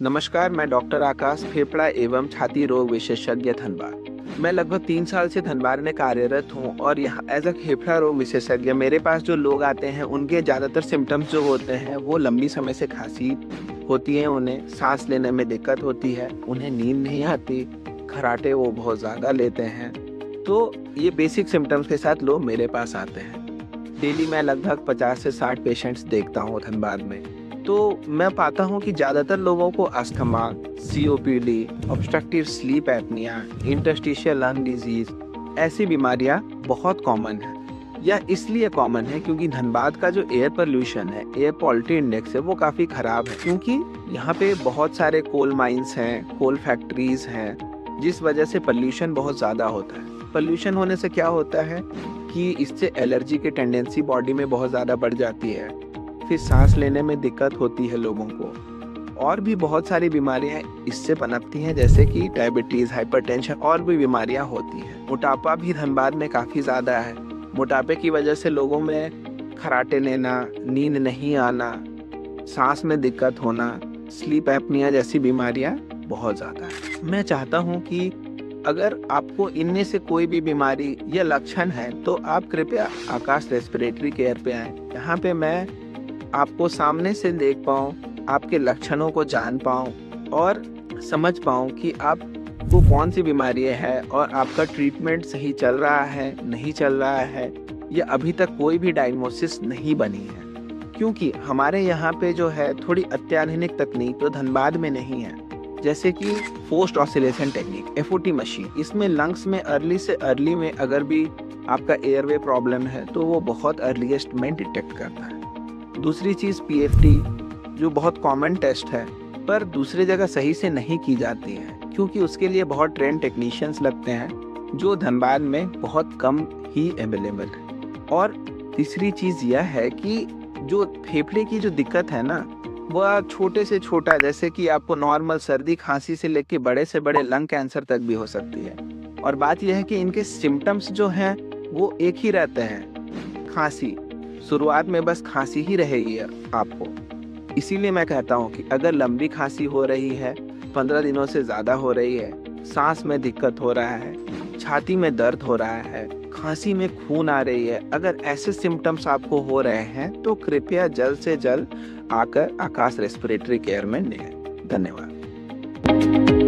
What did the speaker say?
नमस्कार, मैं डॉक्टर आकाश, फेफड़ा एवं छाती रोग विशेषज्ञ धनबाद। मैं लगभग 3 साल से धनबाद में कार्यरत हूँ और यहाँ एज अ फेफड़ा रोग विशेषज्ञ मेरे पास जो लोग आते हैं उनके ज़्यादातर सिम्टम्स जो होते हैं वो लंबी समय से खांसी होती है, उन्हें सांस लेने में दिक्कत होती है, उन्हें नींद नहीं आती, खर्राटे वो बहुत ज़्यादा लेते हैं। तो ये बेसिक सिम्टम्स के साथ लोग मेरे पास आते हैं। डेली मैं लगभग 50 से 60 पेशेंट्स देखता हूँ धनबाद में। तो मैं पाता हूँ कि ज़्यादातर लोगों को asthma, COPD, obstructive sleep apnoea, interstitial lung disease ऐसी बीमारियाँ बहुत कॉमन है। यह इसलिए कॉमन है क्योंकि धनबाद का जो एयर पोल्यूशन है, एयर क्वालिटी इंडेक्स है, वो काफ़ी ख़राब है क्योंकि यहाँ पे बहुत सारे कोल माइंस हैं, कोल फैक्ट्रीज हैं, जिस वजह से पोल्यूशन बहुत ज़्यादा होता है। पोल्यूशन होने से क्या होता है कि इससे एलर्जी की टेंडेंसी बॉडी में बहुत ज़्यादा बढ़ जाती है, फिर सांस लेने में दिक्कत होती है लोगों को, और भी बहुत सारी बीमारियां इससे पनपती हैं जैसे कि डायबिटीज़, हाइपरटेंशन और भी बीमारियां होती हैं। मोटापा भी धनबाद में काफ़ी ज़्यादा है। मोटापे की वजह से लोगों में खर्राटे लेना, नींद नहीं आना, सांस में दिक्कत होना, स्लीप एपनिया जैसी बीमारियां बहुत ज़्यादा है। मैं चाहता हूँ कि अगर आपको इनमें से कोई भी बीमारी या लक्षण है तो आप कृपया आकाश रेस्पिरेटरी केयर पे आएँ। यहाँ पे मैं आपको सामने से देख पाऊँ, आपके लक्षणों को जान पाऊँ और समझ पाऊँ कि आपको कौन सी बीमारी है और आपका ट्रीटमेंट सही चल रहा है, नहीं चल रहा है, या अभी तक कोई भी डायग्नोसिस नहीं बनी है। क्योंकि हमारे यहाँ पे जो है थोड़ी अत्याधुनिक तकनीक तो धनबाद में नहीं है, जैसे कि फोर्स्ड ऑसिलेशन टेक्निक, एफओटी मशीन। इसमें लंग्स में अर्ली से अर्ली में अगर भी आपका एयरवे प्रॉब्लम है तो वो बहुत अर्लीस्ट में डिटेक्ट करता है। दूसरी चीज़ पीएफटी, जो बहुत कॉमन टेस्ट है पर दूसरी जगह सही से नहीं की जाती है क्योंकि उसके लिए बहुत ट्रेन टेक्नीशियंस लगते हैं जो धनबाद में बहुत कम ही अवेलेबल है। और तीसरी चीज़ यह है कि जो फेफड़े की जो दिक्कत है ना, वह छोटे से छोटा, जैसे कि आपको नॉर्मल सर्दी खांसी से लेके बड़े से बड़े लंग कैंसर तक भी हो सकती है। और बात यह है कि इनके सिम्टम्स जो हैं वो एक ही रहते हैं, खांसी। शुरुआत में बस खांसी ही रहेगी आपको। इसीलिए मैं कहता हूँ कि अगर लंबी खांसी हो रही है, 15 दिनों से ज़्यादा हो रही है, सांस में दिक्कत हो रहा है, छाती में दर्द हो रहा है, खांसी में खून आ रही है, अगर ऐसे सिम्टम्स आपको हो रहे हैं तो कृपया जल्द से जल्द आकर आकाश रेस्पिरेटरी केयर में लें। धन्यवाद।